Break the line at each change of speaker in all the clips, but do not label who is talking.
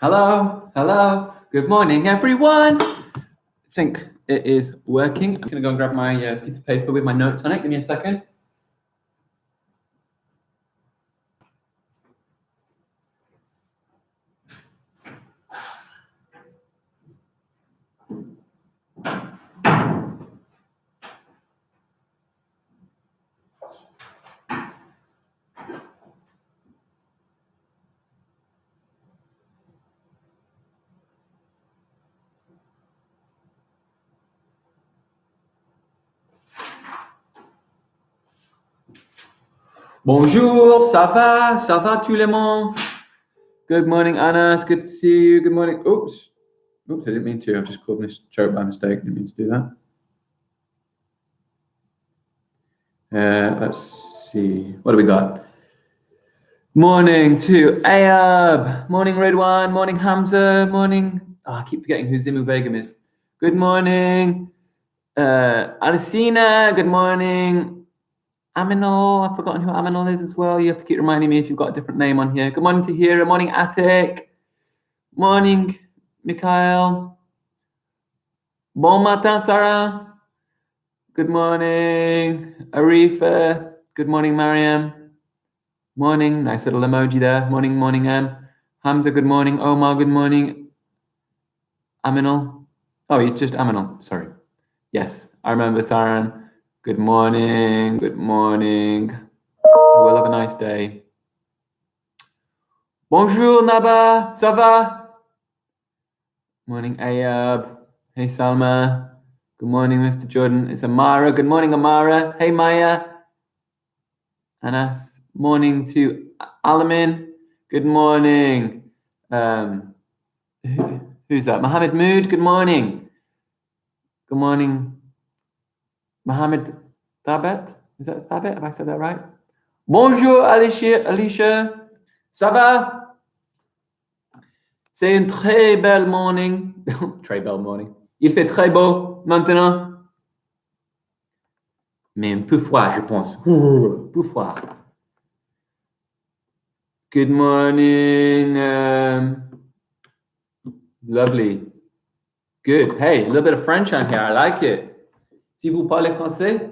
Hello, hello. Good morning, everyone. I think it is working. I'm going to go and grab my piece of paper with my notes on it. Give me a second. Bonjour, ça va tout le monde? Good morning, Anna. It's good to see you. Good morning. Oops, I didn't mean to. I've just called this choke by mistake. Didn't mean to do that. Let's see. What do we got? Morning to Ayab. Morning, Redwan. Morning, Hamza. Morning. I keep forgetting who Zimu Begum is. Good morning. Alicina. Good morning. Aminul, I've forgotten who Aminul is as well. You have to keep reminding me if you've got a different name on here. Good morning to Hira. Morning, Atik. Morning, Mikhail. Bon matin, Sarah. Good morning, Arifa. Good morning, Mariam. Morning. Nice little emoji there. Morning, Em. Hamza, good morning. Omar, good morning. Aminul. Oh, it's just Aminul. Sorry. Yes, I remember Saran. Good morning. Good morning. We'll have a nice day. Bonjour, Naba. Ça va? Morning, Ayab. Hey, Salma. Good morning, Mr. Jordan. It's Amara. Good morning, Amara. Hey, Maya. Anas. Morning to Alamin. Good morning. Who's that? Mohammed Mood. Good morning. Good morning. Mohammed Thabet. Is that Thabet? Have I said that right? Bonjour, Alicia. Ça va? C'est une très belle morning. Très belle morning. Il fait très beau maintenant. Mais un peu froid, je pense. Un peu froid. Good morning. Lovely. Good. Hey, a little bit of French on here. I like it. Si vous parlez français,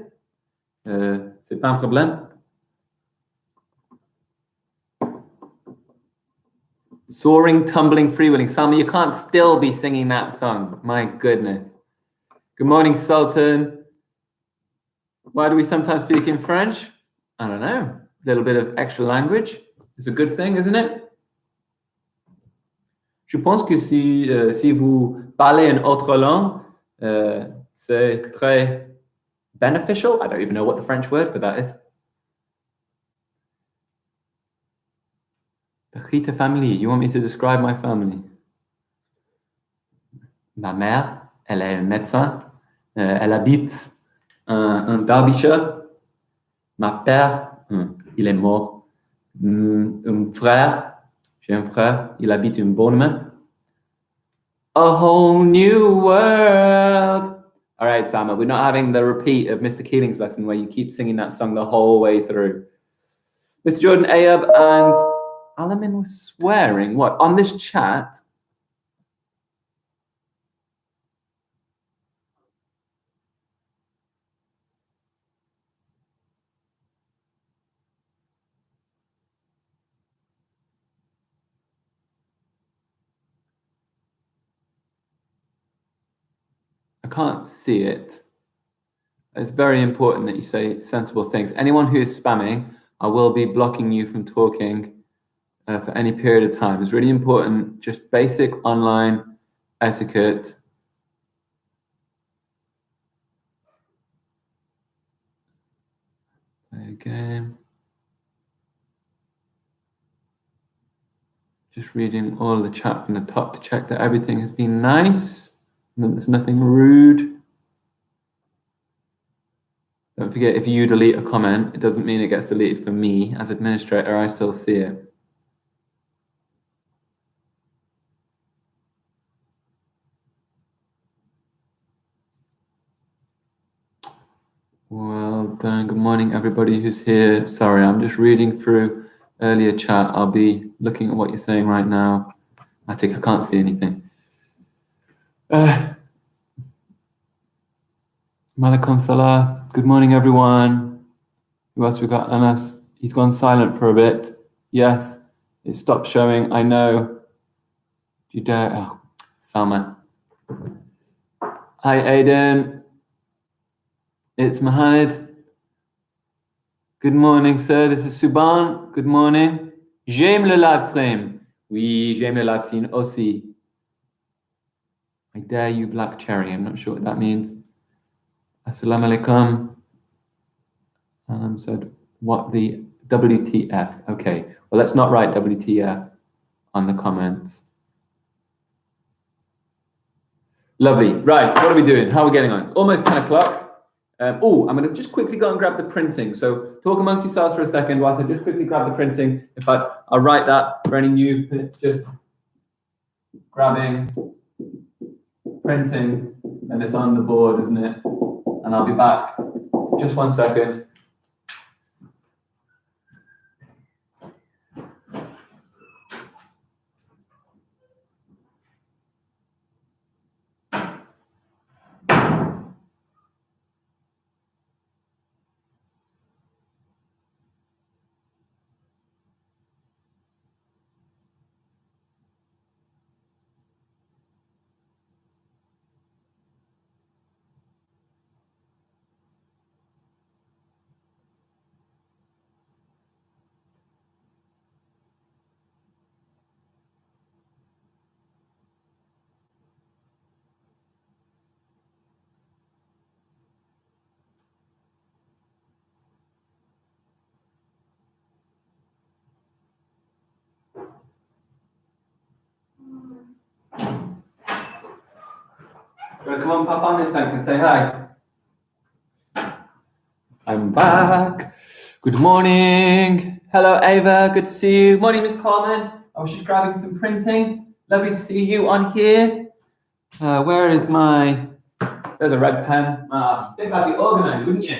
c'est pas un problème. Soaring, tumbling, freewheeling. Salma, you can't still be singing that song. My goodness. Good morning, Sultan. Why do we sometimes speak in French? I don't know. A little bit of extra language. It's a good thing, isn't it? Je pense que si vous parlez une autre langue, c'est très beneficial. I don't even know what the French word for that is. Petite famille. You want me to describe my family? Ma mère, elle est médecin. Elle habite en Derbyshire. Ma père, il est mort. Un frère, j'ai un frère, il habite en Bournemouth. A whole new world. All right, Sama, we're not having the repeat of Mr. Keeling's lesson where you keep singing that song the whole way through. Mr. Jordan, Ayab, and Alamin was swearing. What? On this chat? I can't see it. It's very important that you say sensible things. Anyone who is spamming, I will be blocking you from talking for any period of time. It's really important, just basic online etiquette. Play a game. Just reading all of the chat from the top to check that everything has been nice and that there's nothing rude. Don't forget, if you delete a comment, it doesn't mean it gets deleted for me. As administrator, I still see it. Well done. Good morning, everybody who's here. Sorry, I'm just reading through earlier chat. I'll be looking at what you're saying right now. Attic, I can't see anything. Malakon Salah, good morning, everyone. Who else we got? Anas, he's gone silent for a bit. Yes, it stopped showing. I know. Do you dare? Oh, Salma. Hi, Aiden. It's Mohamed. Good morning, sir. This is Suban. Good morning. J'aime le live stream. Oui, j'aime le live stream aussi. I dare you, Black Cherry. I'm not sure what that means. Assalamu alaikum. Said, what the WTF? Okay, well, let's not write WTF on the comments. Lovely. Right, what are we doing? How are we getting on? It's almost 10 o'clock. I'm going to just quickly go and grab the printing. So talk amongst yourselves for a second whilst I just quickly grab the printing. In fact, I'll write that for any new, just grabbing, printing, and it's on the board, isn't it? And I'll be back. Just 1 second. Come on, pop on this time and say hi. I'm back. Good morning. Hello, Ava. Good to see you. Morning, Miss Carmen. I was just grabbing some printing. Lovely to see you on here. Where is my... There's a red pen. I think I'd be organized, wouldn't you?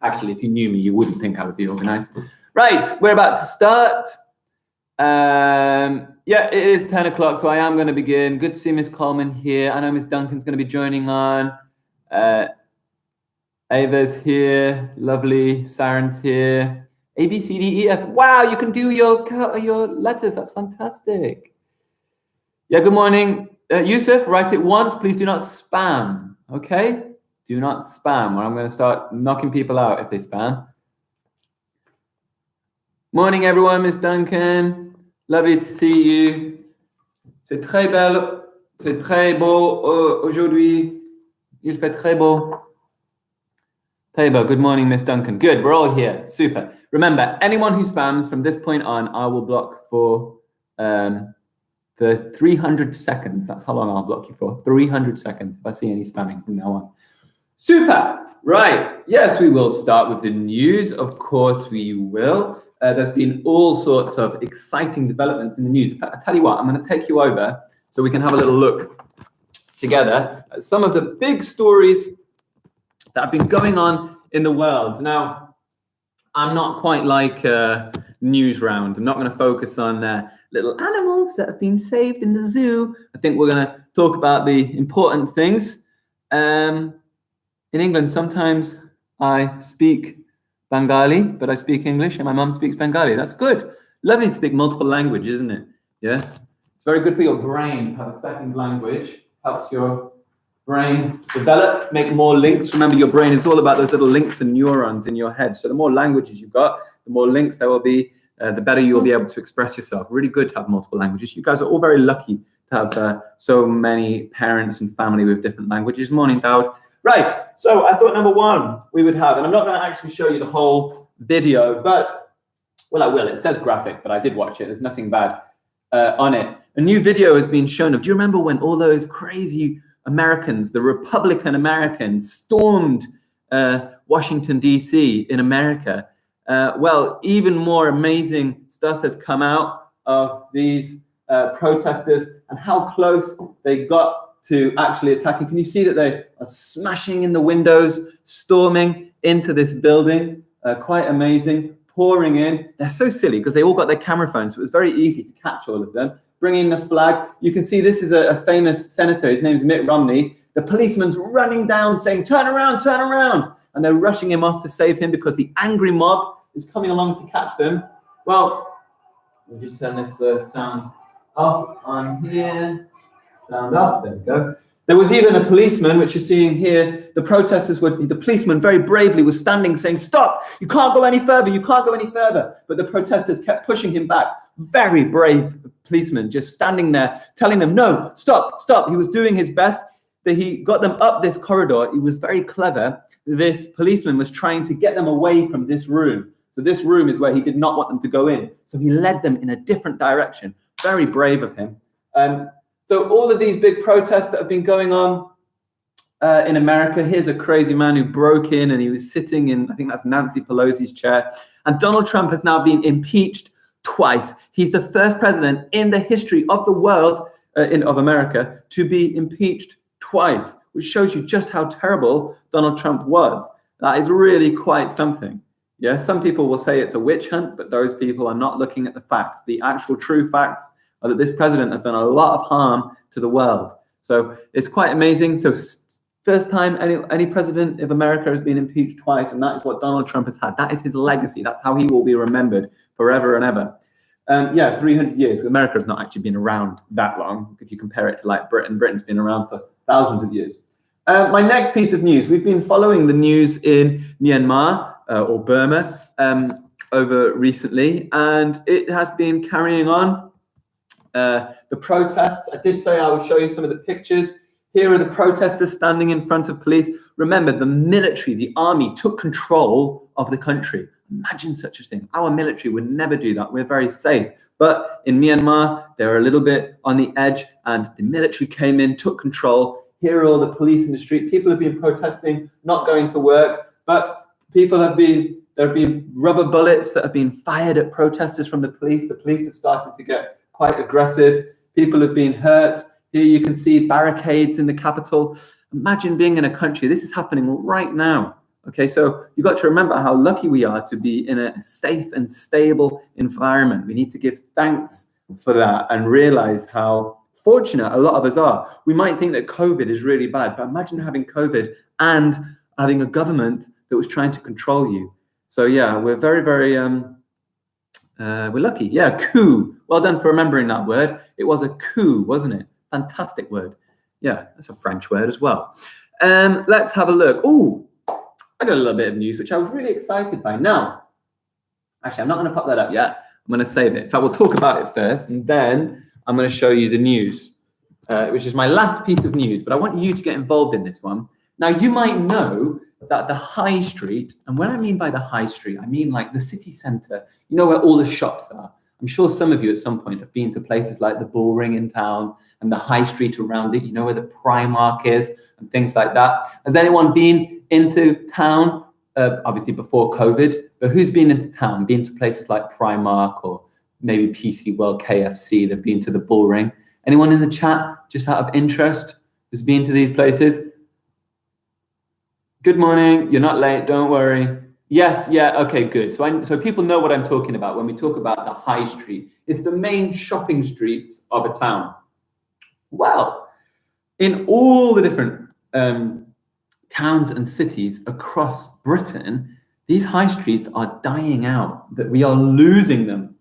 Actually, if you knew me, you wouldn't think I would be organized. Right, we're about to start. Yeah, it is 10 o'clock, so I am going to begin. Good to see Miss Coleman here. I know Miss Duncan's going to be joining on. Ava's here. Lovely. Saren's here. A, B, C, D, E, F. Wow, you can do your letters. That's fantastic. Yeah, good morning. Yusuf, write it once. Please do not spam, okay? Do not spam, or I'm going to start knocking people out if they spam. Morning, everyone. Miss Duncan. Lovely to see you. C'est très belle, c'est très beau aujourd'hui. Il fait très beau. Taiba, good morning, Miss Duncan. Good, we're all here. Super. Remember, anyone who spams from this point on, I will block for the 300 seconds. That's how long I'll block you for. 300 seconds if I see any spamming from now on. Super. Right. Yes, we will start with the news. Of course we will. There's been all sorts of exciting developments in the news. I tell you what, I'm going to take you over so we can have a little look together at some of the big stories that have been going on in the world. Now, I'm not quite like News Round. I'm not going to focus on little animals that have been saved in the zoo. I think we're going to talk about the important things. In England, sometimes I speak Bengali, but I speak English, and my mum speaks Bengali. That's good. Lovely to speak multiple languages, isn't it? Yeah. It's very good for your brain to have a second language. Helps your brain develop, make more links. Remember, your brain is all about those little links and neurons in your head. So the more languages you've got, the more links there will be, the better you'll be able to express yourself. Really good to have multiple languages. You guys are all very lucky to have so many parents and family with different languages. Morning, Dowd. Right, so I thought number one we would have, and I'm not going to actually show you the whole video, but, well, I will. It says graphic, but I did watch it. There's nothing bad on it. A new video has been shown of, do you remember when all those crazy Americans, the Republican Americans, stormed Washington, D.C. in America? Well, even more amazing stuff has come out of these protesters and how close they got to actually attacking. Can you see that they are smashing in the windows, storming into this building? Quite amazing, pouring in. They're so silly because they all got their camera phones, so it was very easy to catch all of them. bringing the flag. You can see this is a famous senator. His name is Mitt Romney. The policeman's running down saying, turn around, turn around. And they're rushing him off to save him because the angry mob is coming along to catch them. Well, let me just turn this sound off on here. Sound off, there we go. There was even a policeman, which you're seeing here. The policeman very bravely was standing saying, stop, you can't go any further, you can't go any further. But the protesters kept pushing him back. Very brave policeman, just standing there, telling them, no, stop, stop. He was doing his best. He got them up this corridor. He was very clever. This policeman was trying to get them away from this room. So this room is where he did not want them to go in. So he led them in a different direction. Very brave of him. So all of these big protests that have been going on in America, here's a crazy man who broke in and he was sitting in, I think that's Nancy Pelosi's chair. And Donald Trump has now been impeached twice. He's the first president in the history of the world, of America, to be impeached twice, which shows you just how terrible Donald Trump was. That is really quite something. Yeah, some people will say it's a witch hunt, but those people are not looking at the facts. The actual true facts are that this president has done a lot of harm to the world. So it's quite amazing. So first time any president of America has been impeached twice, and that is what Donald Trump has had. That is his legacy. That's how he will be remembered forever and ever. 300 years. America has not actually been around that long. If you compare it to like Britain, Britain's been around for thousands of years. My next piece of news, we've been following the news in Myanmar or Burma over recently, and it has been carrying on. The protests, I did say I would show you some of the pictures. Here are the protesters standing in front of police. Remember, the military, the army took control of the country. Imagine such a thing. Our military would never do that. We're very safe. But in Myanmar, they're a little bit on the edge, and the military came in, took control. Here are all the police in the street. People have been protesting, not going to work, but there have been rubber bullets that have been fired at protesters from the police. The police have started to get quite aggressive. People have been hurt. Here you can see barricades in the capital. Imagine being in a country. This is happening right now. Okay, so you've got to remember how lucky we are to be in a safe and stable environment. We need to give thanks for that and realize how fortunate a lot of us are. We might think that COVID is really bad, but imagine having COVID and having a government that was trying to control you. So yeah, we're very, very, we're lucky. Yeah, coup. Well done for remembering that word. It was a coup, wasn't it? Fantastic word. Yeah, that's a French word as well. Let's have a look. Oh, I got a little bit of news, which I was really excited by. Now, actually, I'm not going to pop that up yet. I'm going to save it. In fact, we'll talk about it first, and then I'm going to show you the news, which is my last piece of news. But I want you to get involved in this one. Now, you might know that the high street, and when I mean by the high street, I mean like the city centre, you know, where all the shops are. I'm sure some of you at some point have been to places like the Bullring in town and the high street around it, you know, where the Primark is and things like that. Has anyone been into town, obviously before COVID, but who's been into town, been to places like Primark or maybe PC World, KFC, they've been to the Bullring? Anyone in the chat, just out of interest, has been to these places? Good morning, you're not late, don't worry. Yes, yeah, okay, good. So people know what I'm talking about when we talk about the high street. It's the main shopping streets of a town. Well, in all the different towns and cities across Britain, these high streets are dying out, that we are losing them.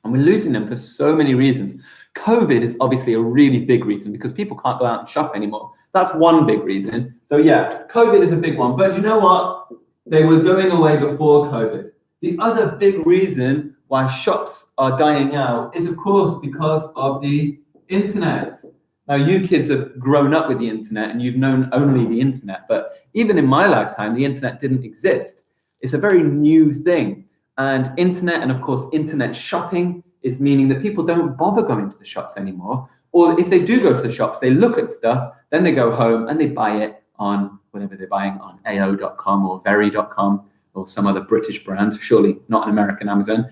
And we're losing them for so many reasons. COVID is obviously a really big reason because people can't go out and shop anymore. That's one big reason. So yeah, COVID is a big one. But you know what? They were going away before COVID. The other big reason why shops are dying out is, of course, because of the internet. Now, you kids have grown up with the internet and you've known only the internet. But even in my lifetime, the internet didn't exist. It's a very new thing. And internet, and of course, internet shopping is meaning that people don't bother going to the shops anymore. Or if they do go to the shops, they look at stuff, then they go home and they buy it on whatever they're buying on AO.com or Very.com or some other British brand, surely not an American Amazon.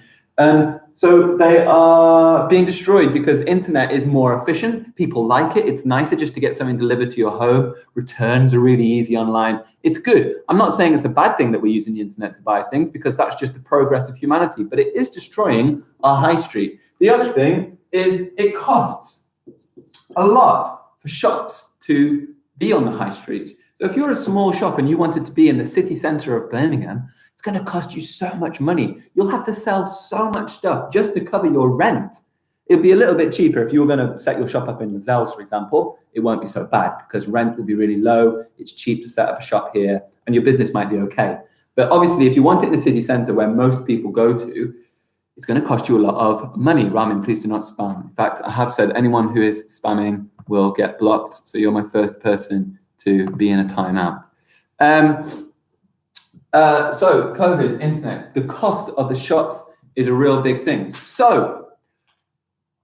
So they are being destroyed because internet is more efficient. People like it. It's nicer just to get something delivered to your home. Returns are really easy online. It's good. I'm not saying it's a bad thing that we're using the internet to buy things because that's just the progress of humanity, but it is destroying our high street. The other thing is it costs a lot for shops to be on the high street. So if you're a small shop and you wanted to be in the city centre of Birmingham, it's going to cost you so much money. You'll have to sell so much stuff just to cover your rent. It'd be a little bit cheaper if you were going to set your shop up in Zels, for example. It won't be so bad because rent will be really low. It's cheap to set up a shop here and your business might be okay. But obviously, if you want it in the city centre where most people go to, it's going to cost you a lot of money. Ramin, please do not spam. In fact, I have said anyone who is spamming will get blocked. So you're my first person to be in a timeout. So COVID, internet, the cost of the shops is a real big thing. So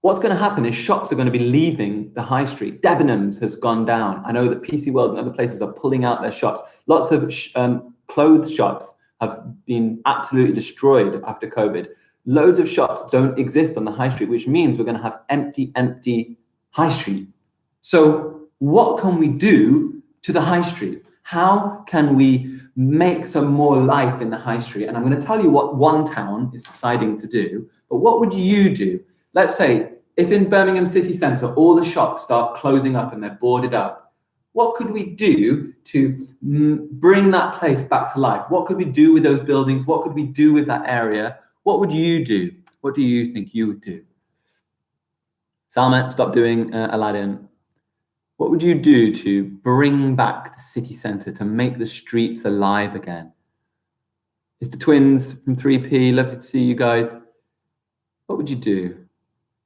what's going to happen is shops are going to be leaving the high street. Debenhams has gone down. I know that PC World and other places are pulling out their shops. Lots of clothes shops have been absolutely destroyed after COVID. Loads of shops don't exist on the high street, which means we're going to have empty high street. So what can we do to the high street? How can we make some more life in the high street? And I'm going to tell you what one town is deciding to do, but what would you do? Let's say if in Birmingham city centre, all the shops start closing up and they're boarded up, what could we do to bring that place back to life? What could we do with those buildings? What could we do with that area? What would you do? What do you think you would do? Salma, stop doing Aladdin. What would you do to bring back the city centre, to make the streets alive again? It's the twins from 3P. Lovely to see you guys. What would you do?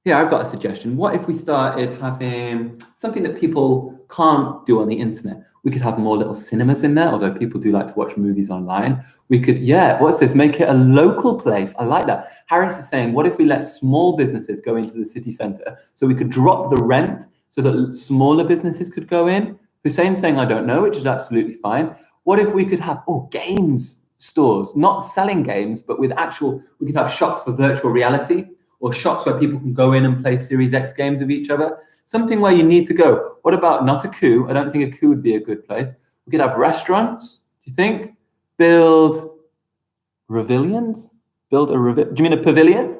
Yeah, I've got a suggestion. What if we started having something that people can't do on the internet? We could have more little cinemas in there, although people do like to watch movies online. We could, what's this? Make it a local place. I like that. Harris is saying, what if we let small businesses go into the city centre so we could drop the rent so that smaller businesses could go in? Hussein's saying, I don't know, which is absolutely fine. What if we could have, games stores, not selling games, but with we could have shops for virtual reality, or shops where people can go in and play Series X games with each other. Something where you need to go. What about not a coup? I don't think a coup would be a good place. We could have restaurants, do you think? Build pavilions? Do you mean a pavilion?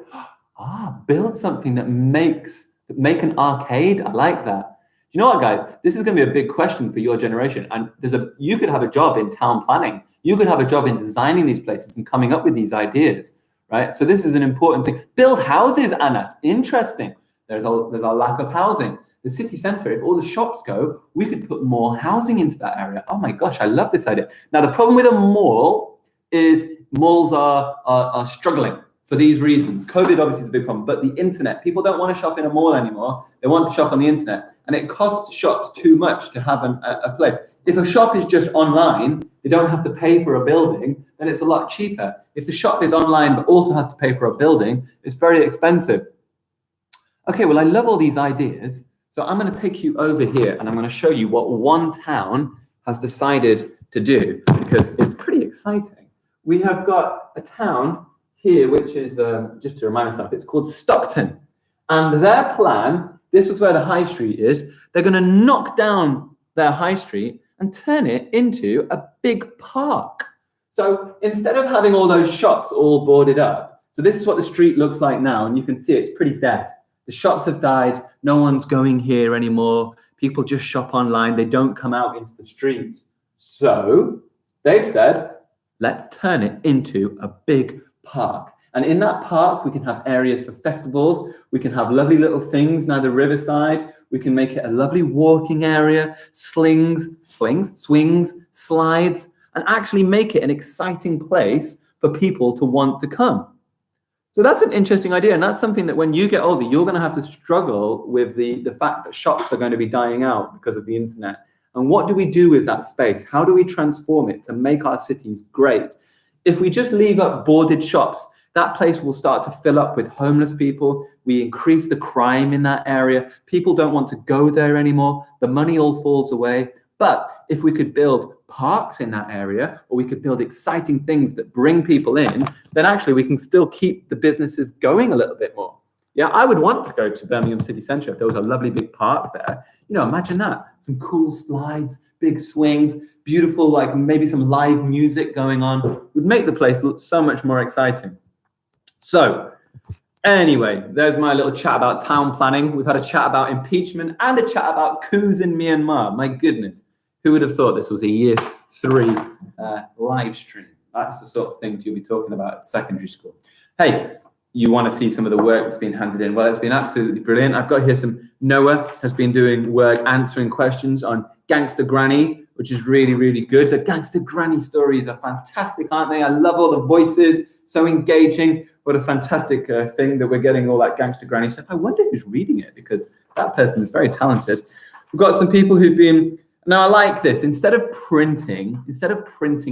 Build something that make an arcade. I like that. You know what, guys? This is going to be a big question for your generation. And you could have a job in town planning. You could have a job in designing these places and coming up with these ideas, right? So this is an important thing. Build houses, Anas. Interesting. There's a lack of housing. The city centre, if all the shops go, we could put more housing into that area. Oh my gosh, I love this idea. Now, the problem with a mall is malls are struggling for these reasons. COVID obviously is a big problem, but the internet, people don't want to shop in a mall anymore. They want to shop on the internet, and it costs shops too much to have a place. If a shop is just online, they don't have to pay for a building, then it's a lot cheaper. If the shop is online but also has to pay for a building, it's very expensive. Okay, well, I love all these ideas. So I'm going to take you over here and I'm going to show you what one town has decided to do, because it's pretty exciting. We have got a town here, which is, just to remind myself, it's called Stockton. And their plan, this was where the high street is, they're going to knock down their high street and turn it into a big park. So instead of having all those shops all boarded up, so this is what the street looks like now, and you can see it's pretty dead. The shops have died. No one's going here anymore. People just shop online. They don't come out into the streets. So they've said, let's turn it into a big park. And in that park, we can have areas for festivals. We can have lovely little things near the riverside. We can make it a lovely walking area, swings, slides, and actually make it an exciting place for people to want to come. So that's an interesting idea, and that's something that when you get older, you're going to have to struggle with the fact that shops are going to be dying out because of the internet. And what do we do with that space? How do we transform it to make our cities great? If we just leave up boarded shops, that place will start to fill up with homeless people. We increase the crime in that area. People don't want to go there anymore. The money all falls away. But if we could build parks in that area, or we could build exciting things that bring people in, then actually we can still keep the businesses going a little bit more. Yeah, I would want to go to Birmingham City Centre if there was a lovely big park there. You know, imagine that. Some cool slides, big swings, beautiful, like maybe some live music going on. Would make the place look so much more exciting. So Anyway, there's my little chat about town planning. We've had a chat about impeachment and a chat about coups in Myanmar. My goodness, who would have thought this was a year 3 live stream? That's the sort of things you'll be talking about at secondary school. Hey, you want to see some of the work that's been handed in? Well, it's been absolutely brilliant. I've got here some, Noah has been doing work answering questions on Gangster Granny, which is really, really good. The Gangster Granny stories are fantastic, aren't they? I love all the voices, so engaging. What a fantastic thing that we're getting all that Gangster Granny stuff. I wonder who's reading it, because that person is very talented. We've got some people who've been, now I like this, instead of printing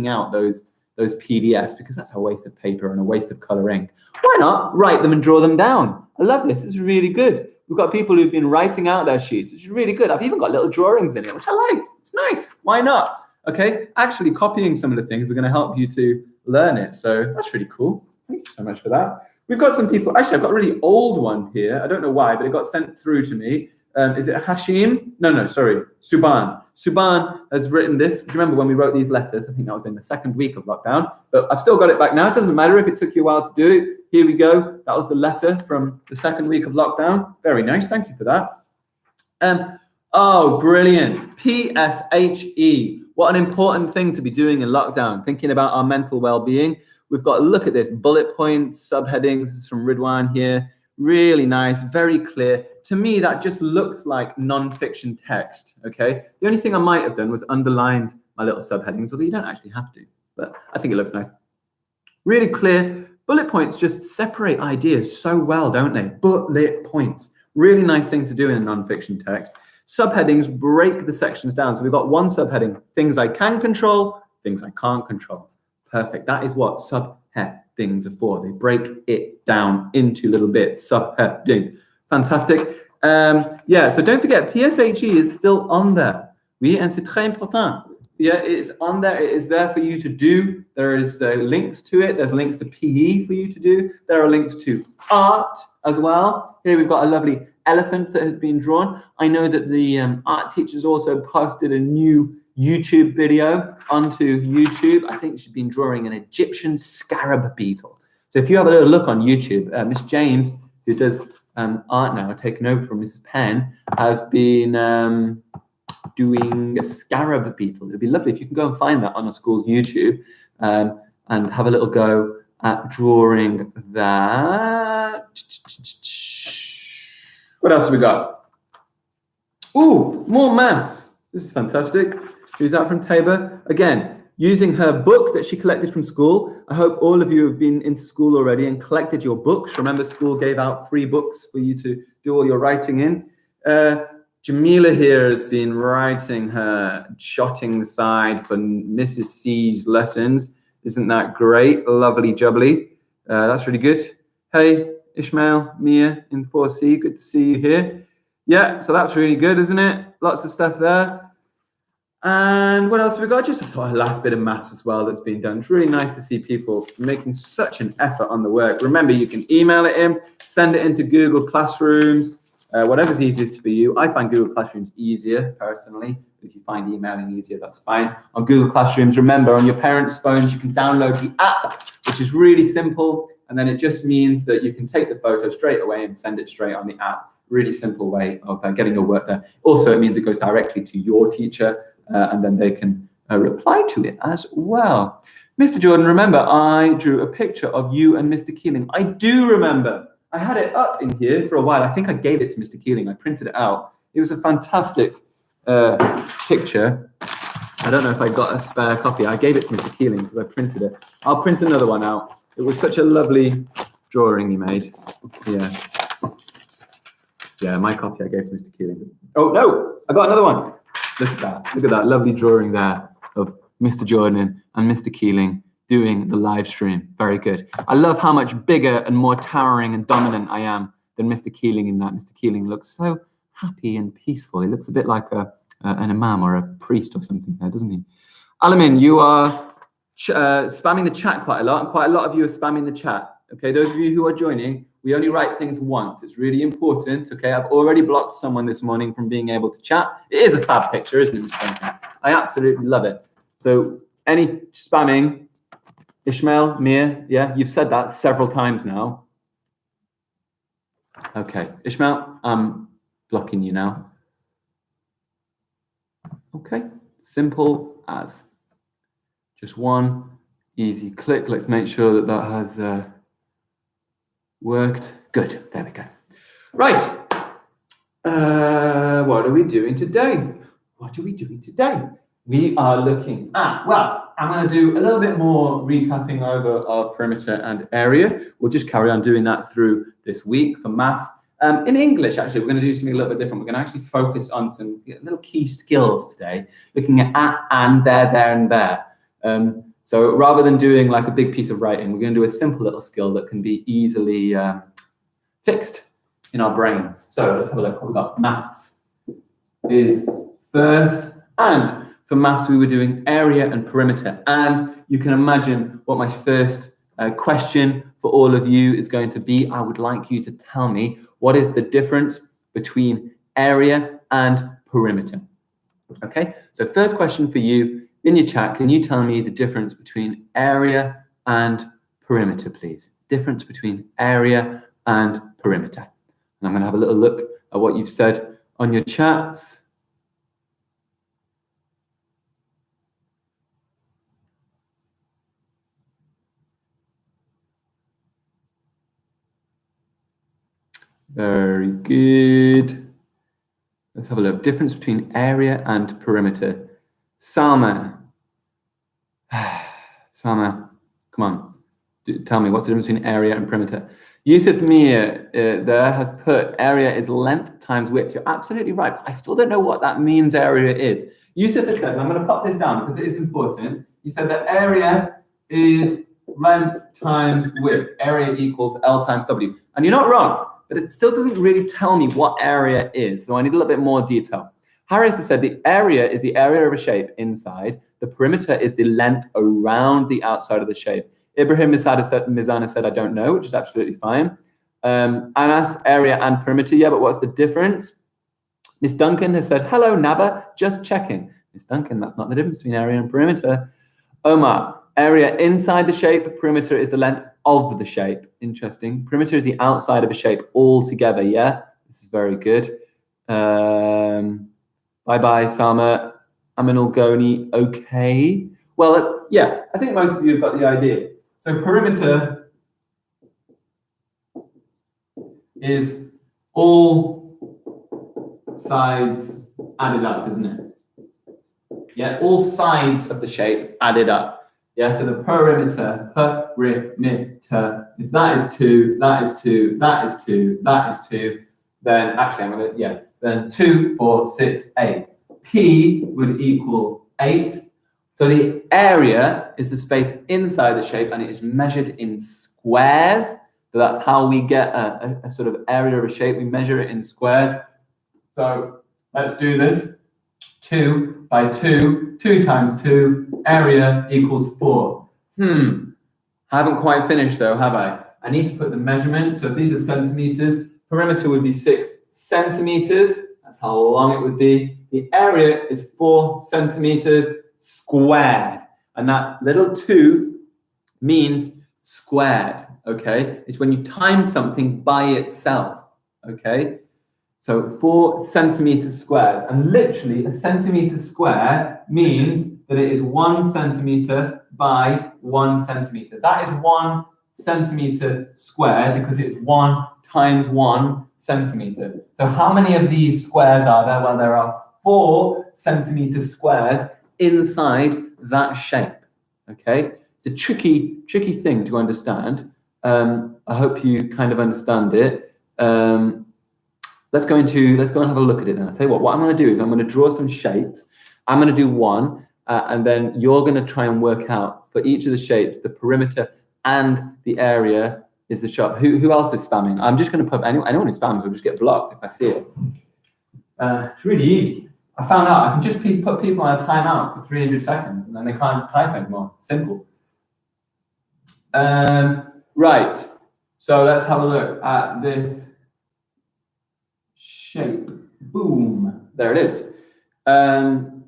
out those PDFs, because that's a waste of paper and a waste of color ink, why not write them and draw them down? I love this. It's really good. We've got people who've been writing out their sheets, which is really good. I've even got little drawings in it, which I like. It's nice. Why not? Okay. Actually, copying some of the things are going to help you to learn it. So that's really cool. Thank you so much for that. We've got some people. Actually, I've got a really old one here. I don't know why, but it got sent through to me. Is it Hashim? No, sorry. Suban. Suban has written this. Do you remember when we wrote these letters? I think that was in the 2nd week of lockdown, but I've still got it back now. It doesn't matter if it took you a while to do it. Here we go. That was the letter from the 2nd week of lockdown. Very nice. Thank you for that. Oh, brilliant. PSHE. What an important thing to be doing in lockdown, thinking about our mental well-being. We've got to look at this. Bullet points, subheadings. This is from Ridwan here. Really nice, very clear. To me, that just looks like non-fiction text, okay? The only thing I might have done was underlined my little subheadings, although you don't actually have to, but I think it looks nice. Really clear. Bullet points just separate ideas so well, don't they? Bullet points. Really nice thing to do in a non-fiction text. Subheadings break the sections down. So we've got one subheading, things I can control, things I can't control. Perfect. That is what subheadings are for. They break it down into little bits. Subheading. Fantastic. Yeah, so don't forget, PSHE is still on there. Oui, and c'est très important. Yeah, it's on there. It is there for you to do. There is links to it. There's links to PE for you to do. There are links to art as well. Here we've got a lovely elephant that has been drawn. I know that the art teachers also posted a new YouTube video onto YouTube. I think she's been drawing an Egyptian scarab beetle. So if you have a little look on YouTube, Miss James, who does art now, taken over from Mrs. Penn, has been doing a scarab beetle. It'd be lovely if you can go and find that on a school's YouTube and have a little go at drawing that. What else have we got? Ooh, more maths. This is fantastic. Who's that from Tabor? Again, using her book that she collected from school. I hope all of you have been into school already and collected your books. Remember, school gave out free books for you to do all your writing in. Jamila here has been writing her jotting side for Mrs. C's lessons. Isn't that great? Lovely jubbly. That's really good. Hey, Ishmael, Mia in 4C, good to see you here. Yeah, so that's really good, isn't it? Lots of stuff there. And what else have we got? Just a last bit of maths as well that's been done. It's really nice to see people making such an effort on the work. Remember, you can email it in, send it into Google Classrooms, whatever's easiest for you. I find Google Classrooms easier, personally. If you find emailing easier, that's fine. On Google Classrooms, remember, on your parents' phones, you can download the app, which is really simple. And then it just means that you can take the photo straight away and send it straight on the app. Really simple way of getting your work there. Also, it means it goes directly to your teacher, and then they can reply to it as well. Mr. Jordan, remember, I drew a picture of you and Mr. Keeling. I do remember. I had it up in here for a while. I think I gave it to Mr. Keeling. I printed it out. It was a fantastic picture. I don't know if I got a spare copy. I gave it to Mr. Keeling because I printed it. I'll print another one out. It was such a lovely drawing you made. Yeah. Yeah, my copy I gave to Mr. Keeling. Oh, no, I got another one. Look at that. Look at that lovely drawing there of Mr. Jordan and Mr. Keeling doing the live stream. Very good. I love how much bigger and more towering and dominant I am than Mr. Keeling in that. Mr. Keeling looks so happy and peaceful. He looks a bit like an imam or a priest or something there, doesn't he? Alamin, you are spamming the chat quite a lot, and quite a lot of you are spamming the chat. Okay, those of you who are joining, we only write things once. It's really important. Okay, I've already blocked someone this morning from being able to chat. It is a fab picture, isn't it, Mr. Duncan? I absolutely love it. So any spamming, Ishmael, Mia, yeah, you've said that several times now. Okay, Ishmael, I'm blocking you now. Okay, simple as. Just one easy click. Let's make sure that that has worked. Good, there we go. Right, what are we doing today? What are we doing today? We are looking at, well, I'm going to do a little bit more recapping over of perimeter and area. We'll just carry on doing that through this week for maths. In English, actually, we're going to do something a little bit different. We're going to actually focus on some little key skills today, looking at and, there, and there. So rather than doing like a big piece of writing, we're going to do a simple little skill that can be easily fixed in our brains. So let's have a look. We've got maths is first, and for maths we were doing area and perimeter. And you can imagine what my first question for all of you is going to be. I would like you to tell me what is the difference between area and perimeter. Okay, so first question for you in your chat, can you tell me the difference between area and perimeter, please? Difference between area and perimeter. And I'm going to have a little look at what you've said on your chats. Very good. Let's have a look. Difference between area and perimeter. Salma. Salma, come on. Tell me, what's the difference between area and perimeter? Yusuf Mir there has put area is length times width. You're absolutely right. I still don't know what that means area is. Yusuf has said, and I'm going to pop this down because it is important. He said that area is length times width. Area equals L times W. And you're not wrong, but it still doesn't really tell me what area is. So I need a little bit more detail. Harris has said the area is the area of a shape inside. The perimeter is the length around the outside of the shape. Ibrahim Mizana said, I don't know, which is absolutely fine. Anas, area and perimeter. Yeah, but what's the difference? Miss Duncan has said, hello, Naba, just checking. Miss Duncan, that's not the difference between area and perimeter. Omar, area inside the shape. Perimeter is the length of the shape. Interesting. Perimeter is the outside of a shape altogether. Yeah, this is very good. Bye-bye, Sama. Aminul Goni, okay. Well, yeah, I think most of you have got the idea. So perimeter is all sides added up, isn't it? Yeah, all sides of the shape added up. Yeah, so the perimeter, if that is 2, that is 2, that is 2, that is 2, then actually I'm going to, then 2, 4, 6, 8. P would equal 8. So the area is the space inside the shape and it is measured in squares. So that's how we get a sort of area of a shape. We measure it in squares. So let's do this. 2 by 2, 2 times 2, area equals 4. Haven't quite finished though, have I? I need to put the measurement. So if these are centimeters, perimeter would be 6 centimeters. That's how long it would be. The area is 4 centimeters squared. And that little 2 means squared, okay? It's when you times something by itself, okay? So 4 centimeters squares. And literally a centimeter square means that it is 1 centimeter by 1 centimeter. That is 1 centimeter squared because it's 1 times 1 centimeter. So how many of these squares are there? Well, there are 4 centimeter squares inside that shape. Okay, it's a tricky thing to understand. I hope you kind of understand it. Let's go and have a look at it. And I'll tell you what I'm going to do is I'm going to draw some shapes. I'm going to do one, and then you're going to try and work out for each of the shapes the perimeter and the area is the shop. Who else is spamming? I'm just going to put anyone who spams will just get blocked if I see it. It's really easy. I found out I can just put people on a timeout for 300 seconds and then they can't type anymore. Simple. Right. So let's have a look at this shape. Boom. There it is. I'm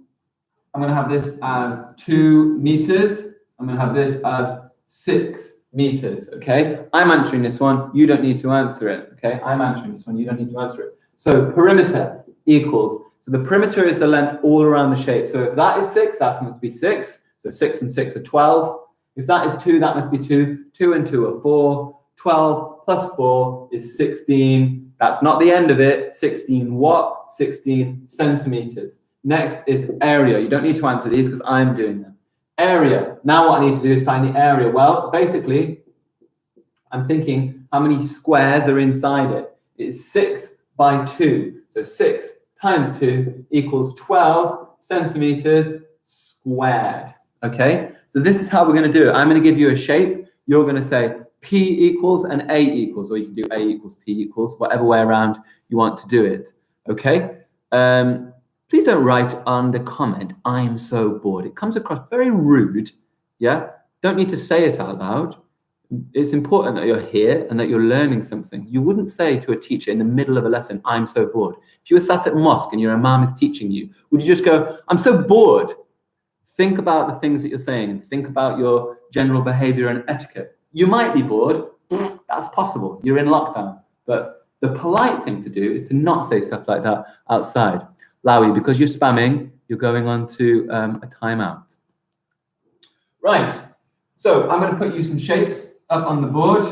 going to have this as 2 meters. I'm going to have this as 6 meters, okay? I'm answering this one, you don't need to answer it, okay? I'm answering this one, you don't need to answer it. So perimeter equals, so the perimeter is the length all around the shape. So if that is 6, that must be 6. So 6 and 6 are 12. If that is 2, that must be 2. 2 and 2 are 4. 12 plus 4 is 16. That's not the end of it. 16 what? 16 centimeters. Next is area. You don't need to answer these because I'm doing them. Area. Now what I need to do is find the area. Well, basically, I'm thinking how many squares are inside it. It's 6 by 2. So 6 times 2 equals 12 centimeters squared. Okay? So this is how we're going to do it. I'm going to give you a shape. You're going to say P equals and A equals, or you can do A equals, P equals, whatever way around you want to do it. Okay? Please don't write on the comment, I'm so bored. It comes across very rude. Yeah? Don't need to say it out loud. It's important that you're here and that you're learning something. You wouldn't say to a teacher in the middle of a lesson, I'm so bored. If you were sat at mosque and your imam is teaching you, would you just go, I'm so bored? Think about the things that you're saying and think about your general behavior and etiquette. You might be bored. That's possible. You're in lockdown. But the polite thing to do is to not say stuff like that outside. Lowy, because you're spamming, you're going on to a timeout. Right. So I'm going to put you some shapes up on the board.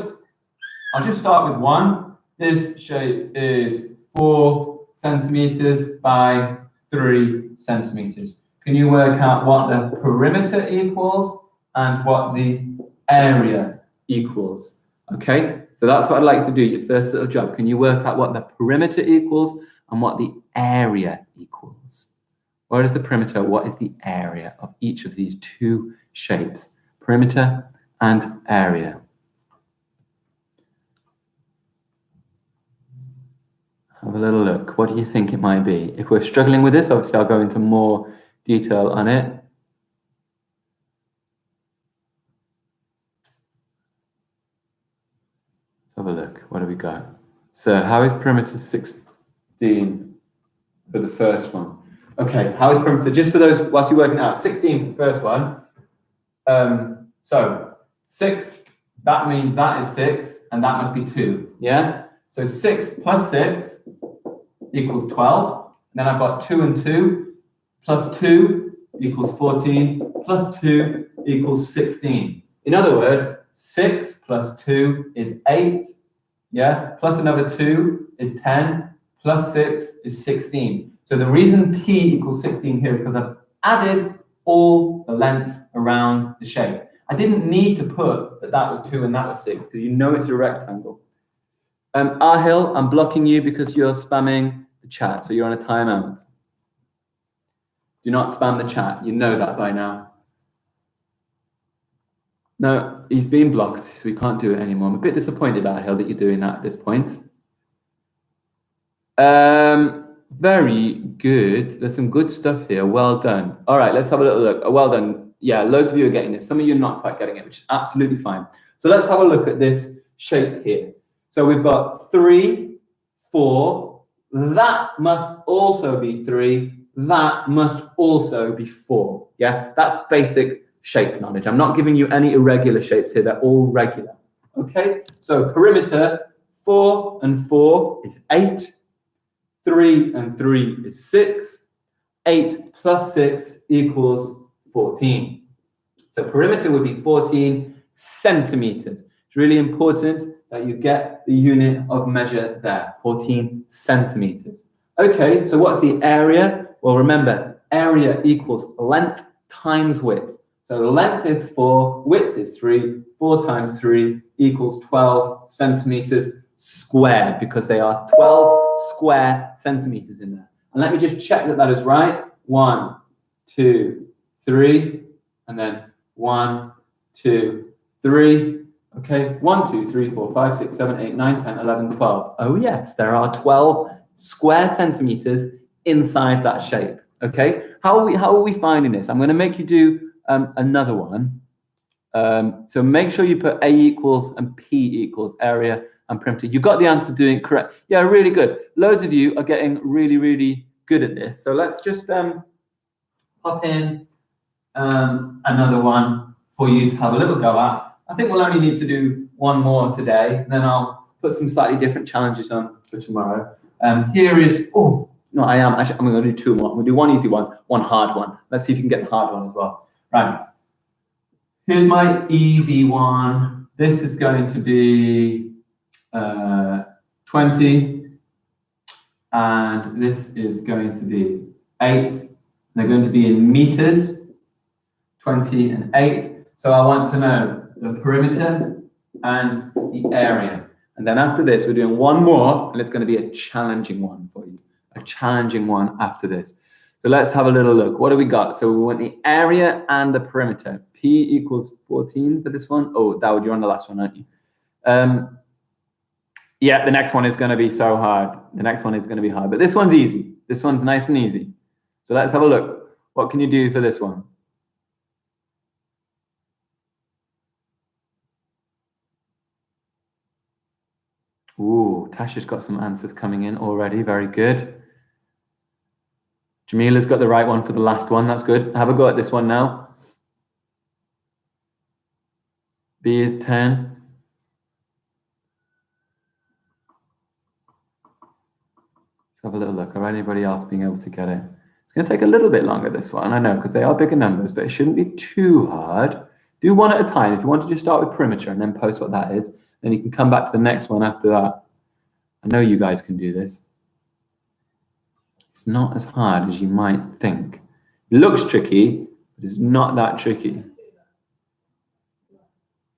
I'll just start with one. This shape is 4 centimeters by 3 centimeters. Can you work out what the perimeter equals and what the area equals? Okay, so that's what I'd like to do, your first little job. Can you work out what the perimeter equals and what the area equals? What is the perimeter? What is the area of each of these two shapes? Perimeter and area. Have a little look. What do you think it might be? If we're struggling with this, obviously I'll go into more detail on it. Let's have a look. What have we got? So how is perimeter 16 for the first one? Okay, how is perimeter, just for those, whilst you're working out, 16 for the first one. So 6, that means that is 6, and that must be 2, yeah? So 6 plus 6 equals 12. And then I've got 2 and 2, plus 2 equals 14, plus 2 equals 16. In other words, 6 plus 2 is 8, yeah? Plus another 2 is 10, plus 6 is 16. So the reason P equals 16 here is because I've added all the lengths around the shape. I didn't need to put that that was 2 and that was 6, because you know it's a rectangle. Ahil, I'm blocking you because you're spamming the chat, so you're on a timeout. Do not spam the chat. You know that by now. No, he's been blocked, so we can't do it anymore. I'm a bit disappointed, Ahil, that you're doing that at this point. Very good. There's some good stuff here. Well done. All right, let's have a little look. Well done. Yeah, loads of you are getting this. Some of you are not quite getting it, which is absolutely fine. So let's have a look at this shape here. So we've got 3, 4. That must also be 3. That must also be 4. Yeah, that's basic shape knowledge. I'm not giving you any irregular shapes here. They're all regular. Okay, so perimeter 4 and 4 is 8. 3 and 3 is 6. 8 plus 6 equals 14. So perimeter would be 14 centimeters. It's really important that you get the unit of measure there, 14 centimeters. Okay, so what's the area? Well, remember, area equals length times width. So length is 4, width is 3. 4 times 3 equals 12 centimeters squared, because they are 12 square centimeters in there. And let me just check that that is right. 1, 2, 3, and then 1, 2, 3. Okay, 1, 2, 3, 4, 5, 6, 7, 8, 9, 10, 11, 12. Oh yes, there are 12 square centimeters inside that shape. Okay, how are we finding this? I'm going to make you do another one. So make sure you put A equals and P equals, area and perimeter. You got the answer, doing it correct. Yeah, really good. Loads of you are getting really, really good at this. So let's just pop in another one for you to have a little go at. I think we'll only need to do one more today, and then I'll put some slightly different challenges on for tomorrow. Here is, I'm going to do two more. We'll do one easy one, one hard one. Let's see if you can get the hard one as well. Right. Here's my easy one. This is going to be 20, and this is going to be 8. They're going to be in meters, 20 and 8. So I want to know the perimeter and the area. And then after this, we're doing one more, and it's going to be a challenging one for you. A challenging one after this. So let's have a little look. What do we got? So we want the area and the perimeter. P equals 14 for this one. Oh, Dawood, you're on the last one, aren't you? Yeah, the next one is going to be so hard. The next one is going to be hard. But this one's easy. This one's nice and easy. So let's have a look. What can you do for this one? Ooh, Tasha's got some answers coming in already. Very good. Jamila's got the right one for the last one. That's good. Have a go at this one now. B is 10. Let's have a little look. Are anybody else being able to get it? It's going to take a little bit longer, this one. I know, because they are bigger numbers, but it shouldn't be too hard. Do one at a time. If you want to just start with perimeter and then post what that is, then you can come back to the next one after that. I know you guys can do this. It's not as hard as you might think. It looks tricky, but it's not that tricky.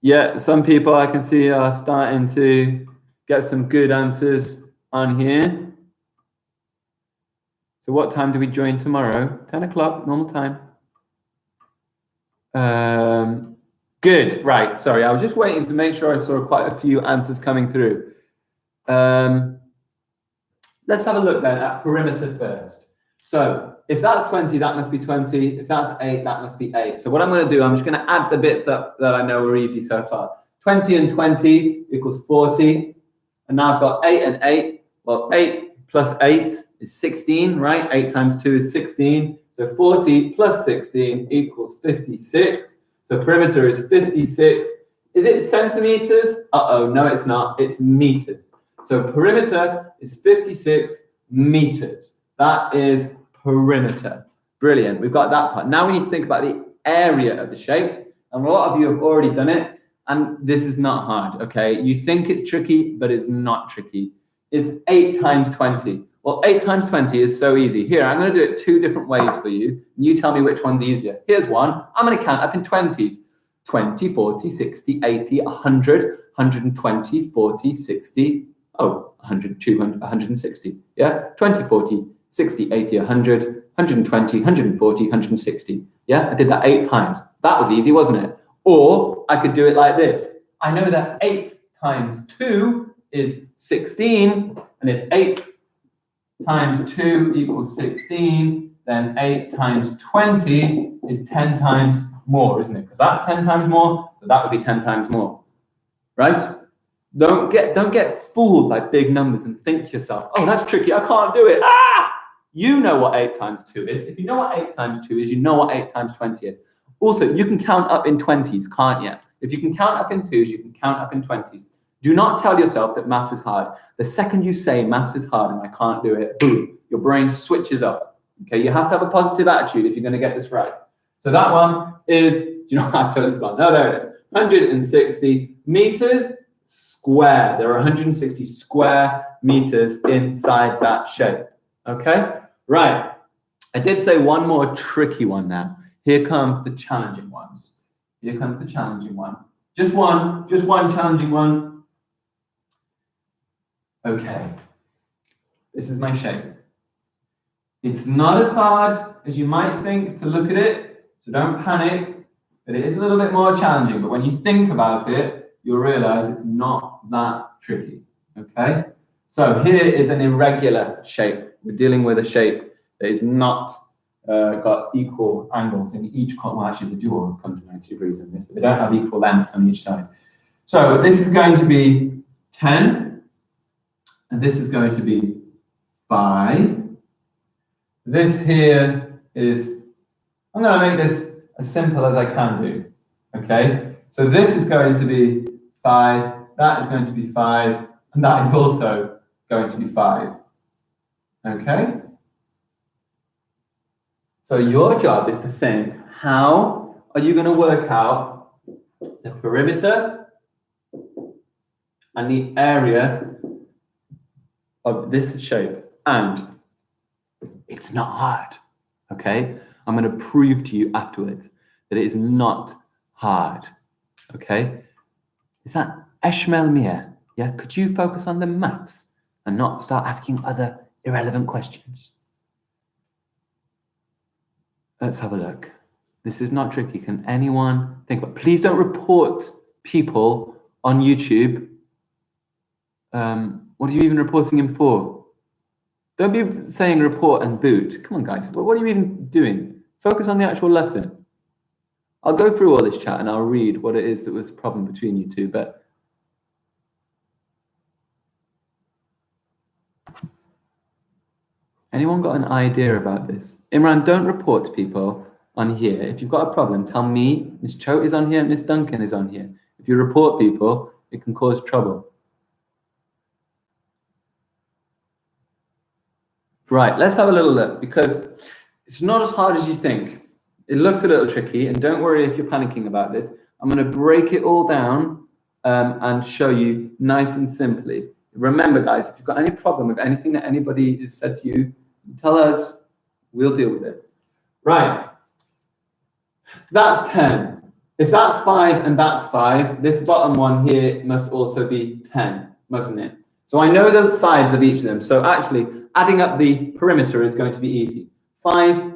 Yeah, some people I can see are starting to get some good answers on here. So what time do we join tomorrow? 10 o'clock, normal time. Good, right, sorry, I was just waiting to make sure I saw quite a few answers coming through. Let's have a look then at perimeter first. So if that's 20, that must be 20. If that's 8, that must be 8. So what I'm going to do, I'm just going to add the bits up that I know are easy so far. 20 and 20 equals 40. And now I've got 8 and 8. Well, 8 plus 8 is 16, right? 8 times 2 is 16. So 40 plus 16 equals 56. So perimeter is 56. Is it centimeters? Uh-oh, no, it's not. It's meters. So perimeter is 56 meters. That is perimeter. Brilliant. We've got that part. Now we need to think about the area of the shape. And a lot of you have already done it. And this is not hard, okay? You think it's tricky, but it's not tricky. It's 8 times 20. Well, 8 times 20 is so easy. Here, I'm going to do it 2 different ways for you. And you tell me which one's easier. Here's one. I'm going to count up in 20s. 20, 40, 60, 80, 100, 120, 40, 60, 100, 200, 160. Yeah? 20, 40, 60, 80, 100, 120, 140, 160. Yeah? I did that 8 times. That was easy, wasn't it? Or I could do it like this. I know that 8 times 2 is 16. And if 8 times 2 equals 16, then 8 times 20 is 10 times more, isn't it? Because that's 10 times more, so that would be 10 times more, right? Don't get fooled by big numbers and think to yourself, oh, that's tricky, I can't do it. Ah! You know what 8 times 2 is. If you know what 8 times 2 is, you know what 8 times 20 is. Also, you can count up in 20s, can't you? If you can count up in 2s, you can count up in 20s. Do not tell yourself that maths is hard. The second you say maths is hard and I can't do it, boom, your brain switches off. Okay, you have to have a positive attitude if you're going to get this right. So that one is, do you know what I've totally forgotten? No, there it is. 160 meters square. There are 160 square meters inside that shape. Okay, right. I did say one more tricky one now. Here comes the challenging ones. Here comes the challenging one. Just one challenging one. Okay, this is my shape. It's not as hard as you might think to look at it, so don't panic, but it is a little bit more challenging. But when you think about it, you'll realize it's not that tricky, okay? So here is an irregular shape. We're dealing with a shape that is not got equal angles in each corner. Well, actually, they do all come to 90 degrees in this, but they don't have equal length on each side. So this is going to be 10, and this is going to be 5. This here is, I'm going to make this as simple as I can do, okay? So this is going to be 5, that is going to be 5, and that is also going to be 5. Okay? So your job is to think, how are you going to work out the perimeter and the area of this shape? And it's not hard, okay? I'm going to prove to you afterwards that it is not hard, okay? Is that Eshmel Mia? Yeah, could you focus on the maths and not start asking other irrelevant questions? Let's have a look. This is not tricky. Can anyone think about it? Please don't report people on YouTube. What are you even reporting him for? Don't be saying report and boot. Come on, guys. What are you even doing? Focus on the actual lesson. I'll go through all this chat and I'll read what it is that was the problem between you two, but anyone got an idea about this? Imran, don't report to people on here. If you've got a problem, tell me. Miss Cho is on here, Miss Duncan is on here. If you report people, it can cause trouble. Right, let's have a little look, because it's not as hard as you think. It looks a little tricky, and don't worry if you're panicking about this. I'm going to break it all down and show you nice and simply. Remember, guys, if you've got any problem with anything that anybody has said to you, tell us, we'll deal with it. Right, that's 10. If that's 5 and that's 5, this bottom one here must also be 10, mustn't it? So I know the sides of each of them. So actually, adding up the perimeter is going to be easy. 5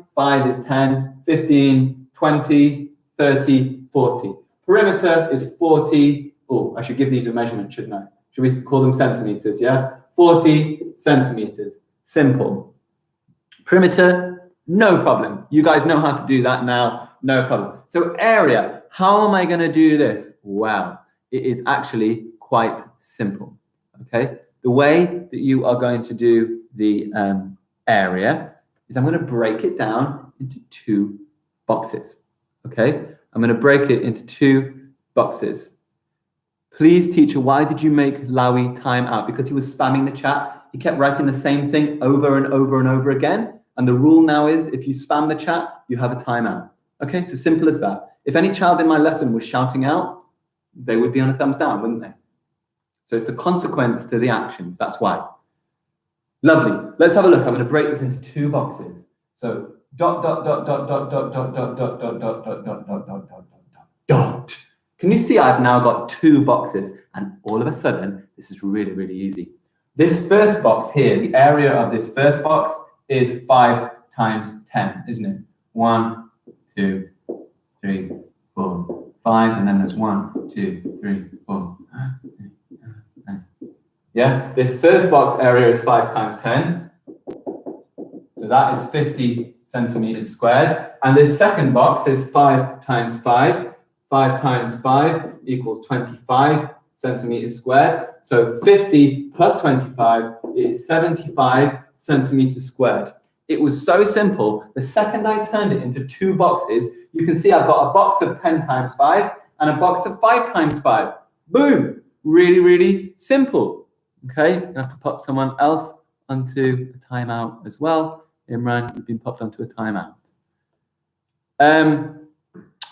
is 10, 15, 20, 30, 40. Perimeter is 40. Oh, I should give these a measurement, shouldn't I? Should we call them centimeters, yeah? 40 centimeters. Simple. Perimeter, no problem. You guys know how to do that now, no problem. So area, how am I going to do this? Well, it is actually quite simple, okay? The way that you are going to do the area is I'm going to break it down into 2 boxes, okay? I'm going to break it into 2 boxes. Please, teacher, why did you make Lawi time out? Because he was spamming the chat. He kept writing the same thing over and over and over again. And the rule now is if you spam the chat, you have a timeout. Okay, it's as simple as that. If any child in my lesson was shouting out, they would be on a thumbs down, wouldn't they? So it's a consequence to the actions, that's why. Lovely, let's have a look. I'm going to break this into 2 boxes. So dot, dot, dot, dot, dot, dot, dot, dot, dot, dot, dot, dot, dot, dot, dot, dot, dot, dot. Can you see I've now got 2 boxes, and all of a sudden, this is really, really easy. This first box here, the area of this first box is 5 times 10, isn't it? 1, 2, 3, 4, 5, and then there's 1, 2, 3, 4. Yeah, this first box area is 5 times 10. So that is 50 centimeters squared. And this second box is 5 times 5. 5 times 5 equals 25 centimeters squared. So 50 plus 25 is 75 centimeters squared. It was so simple. The second I turned it into 2 boxes, you can see I've got a box of 10 times 5 and a box of 5 times 5. Boom! Really, really simple. Okay, you have to pop someone else onto a timeout as well. Imran, you've been popped onto a timeout.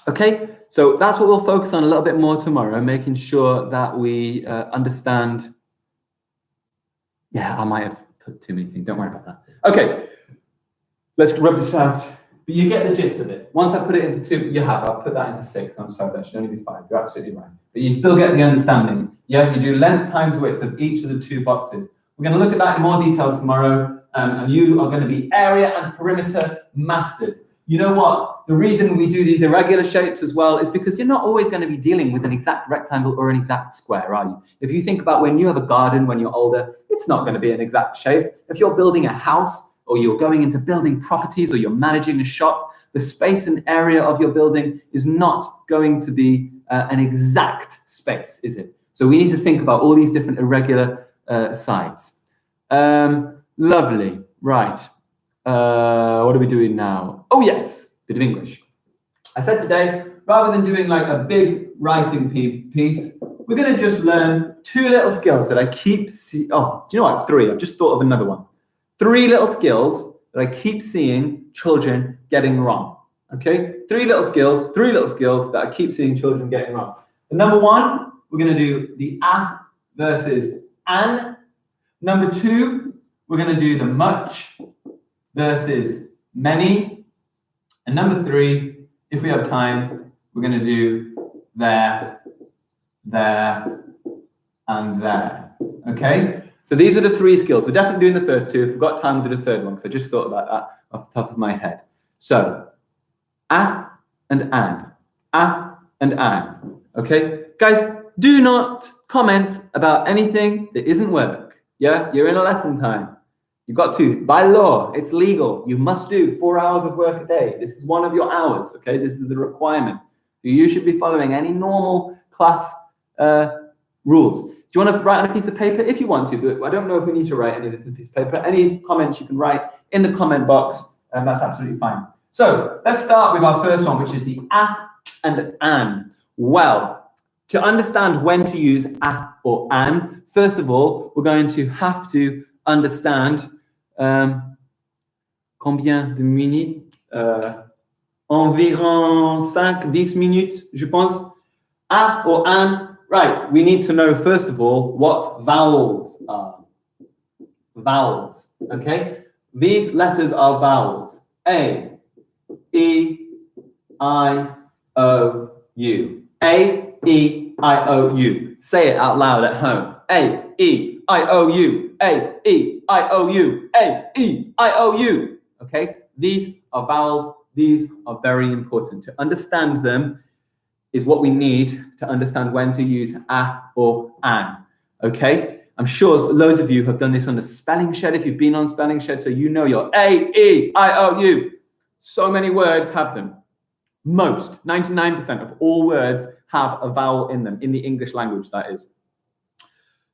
Okay, so that's what we'll focus on a little bit more tomorrow, making sure that we understand. Yeah, I might have put too many things. Don't worry about that. Okay, let's rub this out. But you get the gist of it. Once I put it into 2, you have. I'll put that into 6. I'm sorry, that should only be 5. You're absolutely right. But you still get the understanding. Yeah, you do length times width of each of the 2 boxes. We're going to look at that in more detail tomorrow. And you are going to be area and perimeter masters. You know what? The reason we do these irregular shapes as well is because you're not always going to be dealing with an exact rectangle or an exact square, are you? If you think about when you have a garden when you're older, it's not going to be an exact shape. If you're building a house, or you're going into building properties, or you're managing a shop, the space and area of your building is not going to be an exact space, is it? So we need to think about all these different irregular sides. Lovely, right. What are we doing now? Oh yes, bit of English. I said today rather than doing like a big writing piece, we're going to just learn 2 little skills that I keep seeing. Oh, do you know what? 3. I've just thought of another one. 3 little skills that I keep seeing children getting wrong. Okay? 3 little skills that I keep seeing children getting wrong. And number 1, we're going to do the a versus an. Number 2, we're going to do the much versus many. And number 3, if we have time, we're going to do there, and there. Okay? So these are the 3 skills. We're definitely doing the first 2. If we've got time, we'll do the third one, because I just thought about that off the top of my head. So, a and an. A and an. Okay? Guys, do not comment about anything that isn't work. Yeah? You're in a lesson time. You've got to. By law, it's legal. You must do 4 hours of work a day. This is one of your hours. Okay? This is a requirement. You should be following any normal class rules. Do you want to write on a piece of paper? If you want to, but I don't know if we need to write any of this on a piece of paper. Any comments you can write in the comment box, and that's absolutely fine. So let's start with our first one, which is the a and an. Well, to understand when to use a or an, first of all, we're going to have to understand combien de minutes? Environ 5-10 minutes, je pense. A or an. Right, we need to know, first of all, what vowels are. Vowels, okay? These letters are vowels. A, E, I, O, U. A, E, I, O, U. Say it out loud at home. A, E, I, O, U. A, E, I, O, U. A, E, I, O, U. Okay? These are vowels. These are very important. To understand them is what we need to understand when to use a or an. Okay? I'm sure loads of you have done this on the spelling shed if you've been on spelling shed, so you know your A, E, I, O, U. So many words have them. Most, 99% of all words have a vowel in them, in the English language, that is.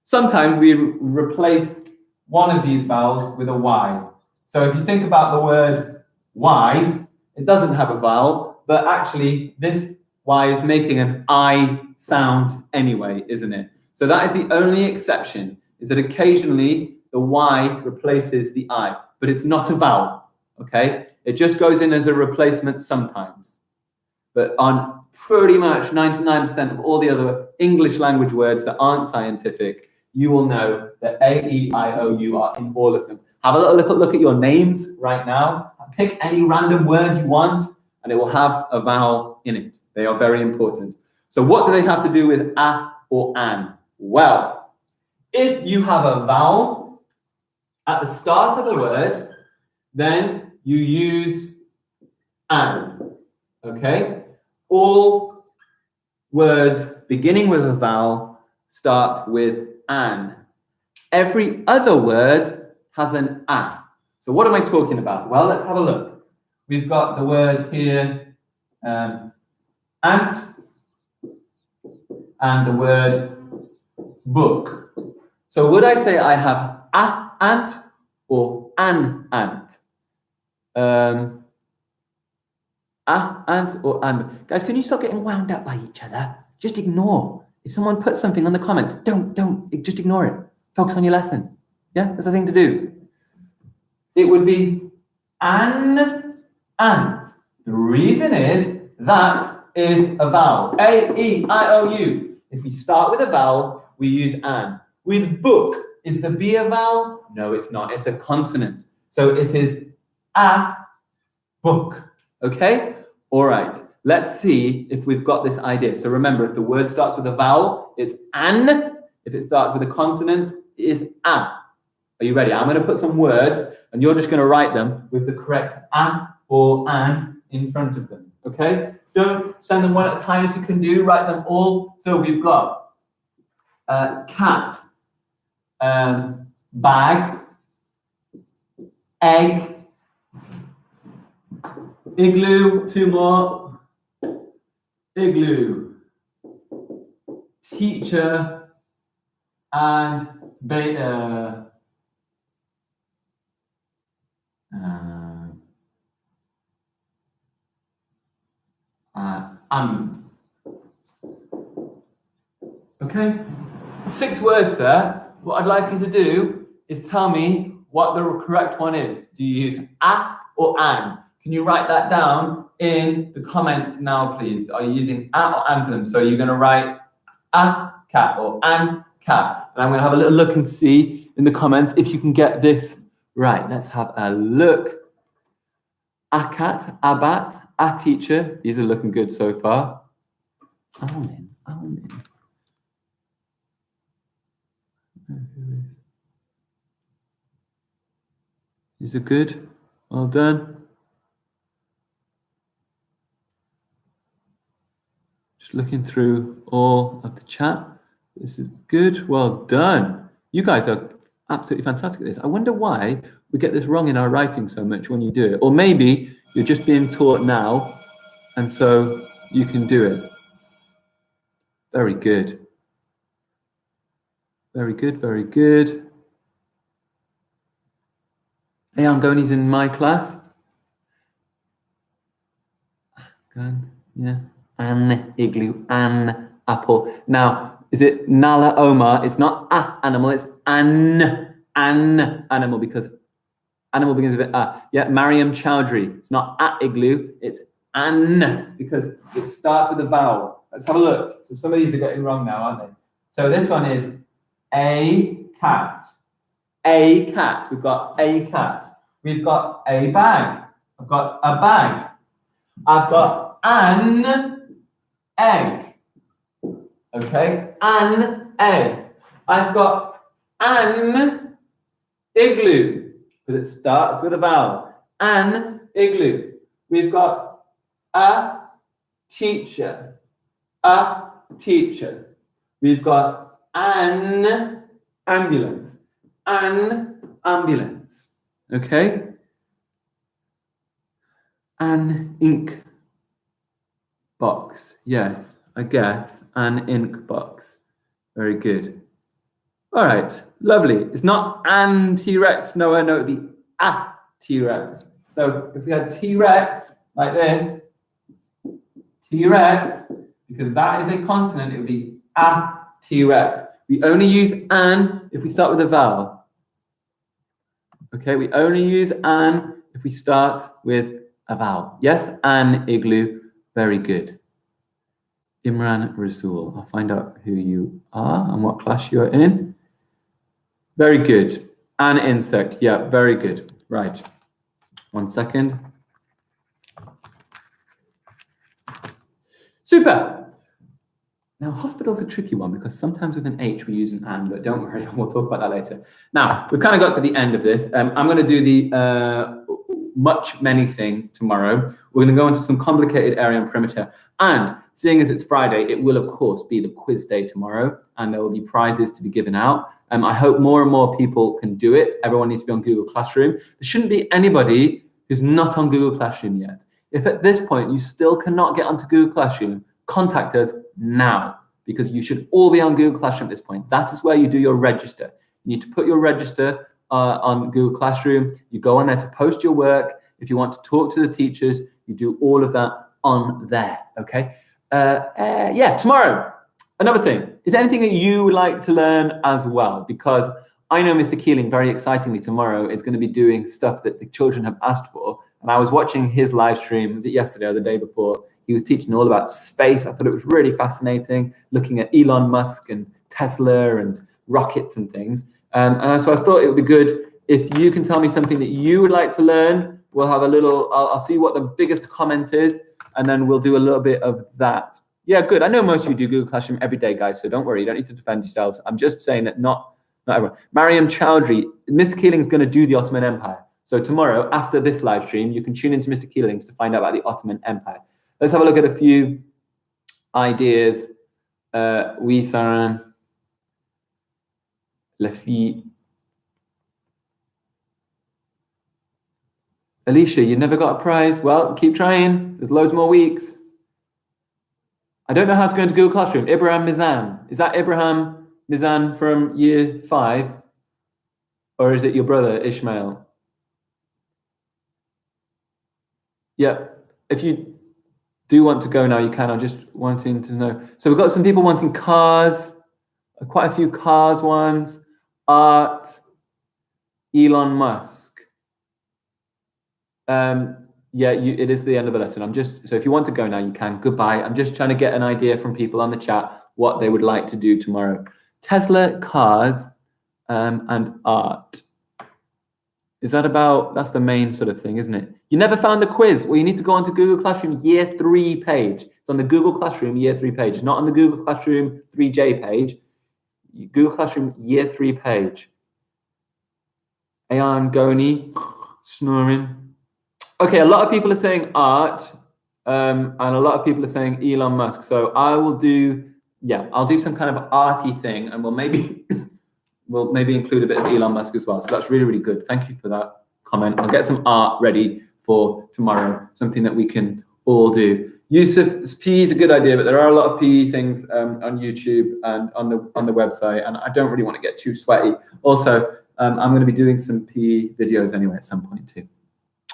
Sometimes we replace one of these vowels with a Y. So if you think about the word Y, it doesn't have a vowel, but actually this Y is making an I sound anyway, isn't it? So that is the only exception, is that occasionally the Y replaces the I, but it's not a vowel, okay? It just goes in as a replacement sometimes. But on pretty much 99% of all the other English language words that aren't scientific, you will know that A, E, I, O, U are in all of them. Have a little look at your names right now. Pick any random word you want, and it will have a vowel in it. They are very important. So what do they have to do with a or an? Well, if you have a vowel at the start of the word, then you use an. Okay? All words beginning with a vowel start with an. Every other word has an a. So what am I talking about? Well, let's have a look. We've got the word here, ant, and the word book. So would I say I have a ant or an ant? A ant or an? Guys, can you stop getting wound up by each other? Just ignore. If someone puts something on the comments, don't, just ignore it. Focus on your lesson. Yeah, that's the thing to do. It would be an ant. The reason is that is a vowel. A, E, I, O, U. If we start with a vowel, we use an. With book, is the B a vowel? No, it's not. It's a consonant. So it is a book. Okay? All right. Let's see if we've got this idea. So remember, if the word starts with a vowel, it's an. If it starts with a consonant, it is a. Are you ready? I'm going to put some words, and you're just going to write them with the correct a or an in front of them. Okay? Don't send them one at a time if you can do. Write them all. So we've got cat, bag, egg, igloo, 2 more, igloo, teacher, and beta. and. Okay, 6 words there. What I'd like you to do is tell me what the correct one is. Do you use a or an? Can you write that down in the comments now, please? Are you using a or an for them? So you're going to write a cat or an cat. And I'm going to have a little look and see in the comments if you can get this right. Let's have a look. A cat, a bat, a teacher. These are looking good so far. Almin. These are good. Well done. Just looking through all of the chat. This is good. Well done. You guys are absolutely fantastic at this. I wonder why we get this wrong in our writing so much when you do it. Or maybe you're just being taught now, and so you can do it. Very good. Very good, very good. Hey, Angoni's in my class. Yeah. An igloo, an apple. Now, is it Nala Omar? It's not a animal, it's an animal, because animal begins with a. Yeah, Mariam Chowdhury. It's not a igloo, it's an, because it starts with a vowel. Let's have a look. So some of these are getting wrong now, aren't they? So this one is a cat. A cat. We've got a cat. We've got a bag. I've got a bag. I've got an egg. Okay, an egg. I've got an igloo, because it starts with a vowel. An igloo. We've got a teacher. A teacher. We've got an ambulance. An ambulance. Okay? An ink box. Yes, I guess. An ink box. Very good. All right, lovely. It's not an T-Rex. No, it'd be a T-Rex. So if we had T-Rex like this, T-Rex, because that is a consonant, it would be a T-Rex. We only use an if we start with a vowel. Okay, we only use an if we start with a vowel. Yes, an igloo. Very good. Imran Rasul. I'll find out who you are and what class you're in. Very good. An insect. Yeah, very good. Right. 1 second. Super. Now, hospital's a tricky one because sometimes with an H we use an and, but don't worry, we'll talk about that later. Now, we've kind of got to the end of this. I'm going to do the many thing tomorrow. We're going to go into some complicated area and perimeter. And seeing as it's Friday, it will, of course, be the quiz day tomorrow, and there will be prizes to be given out. I hope more and more people can do it. Everyone needs to be on Google Classroom. There shouldn't be anybody who's not on Google Classroom yet. If at this point you still cannot get onto Google Classroom, contact us now, because you should all be on Google Classroom at this point. That is where you do your register. You need to put your register on Google Classroom. You go on there to post your work. If you want to talk to the teachers, you do all of that on there, okay? Yeah, tomorrow, another thing. Is there anything that you would like to learn as well? Because I know Mr. Keeling, very excitingly tomorrow, is going to be doing stuff that the children have asked for. And I was watching his live stream, was it yesterday or the day before? He was teaching all about space. I thought it was really fascinating, looking at Elon Musk and Tesla and rockets and things. And so I thought it would be good if you can tell me something that you would like to learn. We'll have a little, I'll see what the biggest comment is, and then we'll do a little bit of that. Yeah, good. I know most of you do Google Classroom every day, guys, so don't worry. You don't need to defend yourselves. I'm just saying that not everyone. Mariam Chowdhury, Mr. Keeling's going to do the Ottoman Empire. So tomorrow, after this live stream, you can tune into Mr. Keeling's to find out about the Ottoman Empire. Let's have a look at a few ideas. Oui, Saran. La fille. Alicia, you never got a prize. Well, keep trying. There's loads more weeks. I don't know how to go into Google Classroom. Ibrahim Mizan. Is that Ibrahim Mizan from year 5? Or is it your brother, Ishmael? Yeah. If you do want to go now, you can. I'm just wanting to know. So we've got some people wanting cars, quite a few cars ones, art, Elon Musk. Yeah, it is the end of the lesson. So if you want to go now, you can. Goodbye. I'm just trying to get an idea from people on the chat what they would like to do tomorrow. Tesla, cars, and art. Is that that's the main sort of thing, isn't it? You never found the quiz? Well, you need to go onto Google Classroom Year 3 page. It's on the Google Classroom Year 3 page. It's not on the Google Classroom 3J page. Google Classroom Year 3 page. Ayan Goni, snoring. Okay, a lot of people are saying art, and a lot of people are saying Elon Musk. So I'll do some kind of arty thing, and we'll maybe include a bit of Elon Musk as well. So that's really, really good. Thank you for that comment. I'll get some art ready for tomorrow, something that we can all do. Yusuf, PE is a good idea, but there are a lot of PE things on YouTube and on the website, and I don't really want to get too sweaty. Also, I'm going to be doing some PE videos anyway at some point too.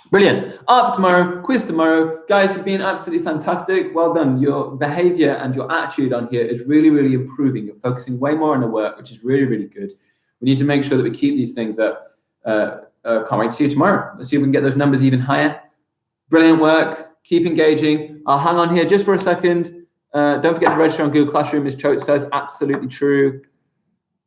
Brilliant. Art for tomorrow, quiz tomorrow. Guys, you've been absolutely fantastic. Well done. Your behavior and your attitude on here is really, really improving. You're focusing way more on the work, which is really, really good. We need to make sure that we keep these things up. Can't wait to see you tomorrow. Let's see if we can get those numbers even higher. Brilliant work. Keep engaging. I'll hang on here just for a second. Don't forget to register on Google Classroom, as Choate says. Absolutely true.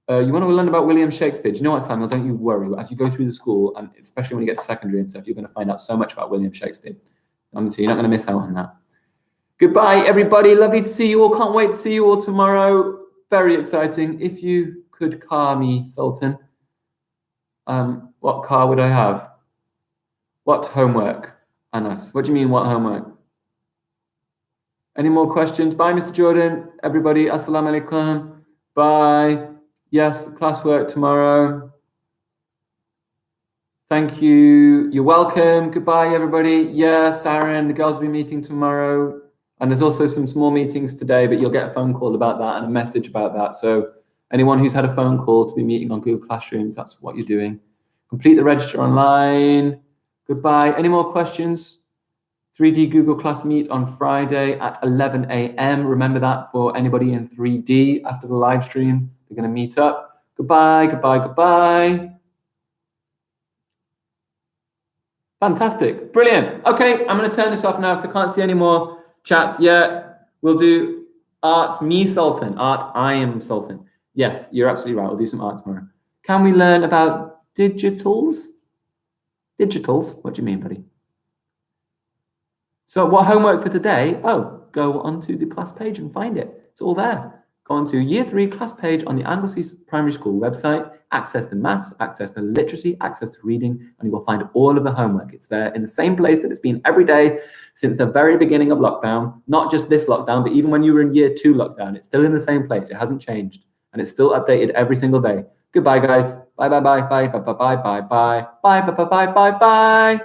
You want to learn about William Shakespeare. Do you know what, Samuel? Don't you worry. As you go through the school, and especially when you get to secondary and stuff, you're going to find out so much about William Shakespeare. So you're not going to miss out on that. Goodbye, everybody. Lovely to see you all. Can't wait to see you all tomorrow. Very exciting. If you could car me, Sultan, what car would I have? What homework, Anas? What do you mean, what homework? Any more questions? Bye, Mr. Jordan. Everybody, assalamu alaikum. Bye. Yes, classwork tomorrow. Thank you. You're welcome. Goodbye, everybody. Yeah, Saren, the girls will be meeting tomorrow. And there's also some small meetings today, but you'll get a phone call about that and a message about that. So anyone who's had a phone call to be meeting on Google Classrooms, that's what you're doing. Complete the register online. Goodbye. Any more questions? 3D Google Class Meet on Friday at 11 a.m. Remember that for anybody in 3D after the live stream. They're going to meet up. Goodbye, goodbye, goodbye. Fantastic. Brilliant. Okay, I'm going to turn this off now because I can't see any more chats yet. We'll do art, me, Sultan. Art, I am Sultan. Yes, you're absolutely right. We'll do some art tomorrow. Can we learn about digitals? Digitals? What do you mean, buddy? So what homework for today? Oh, go onto the class page and find it. It's all there. Go onto Year 3 class page on the Anglesey Primary School website, access to maths, access to literacy, access to reading, and you will find all of the homework. It's there in the same place that it's been every day since the very beginning of lockdown, not just this lockdown, but even when you were in Year 2 lockdown, it's still in the same place. It hasn't changed, and it's still updated every single day. Goodbye, guys. Bye, bye, bye, bye, bye, bye, bye, bye, bye, bye, bye, bye, bye, bye, bye.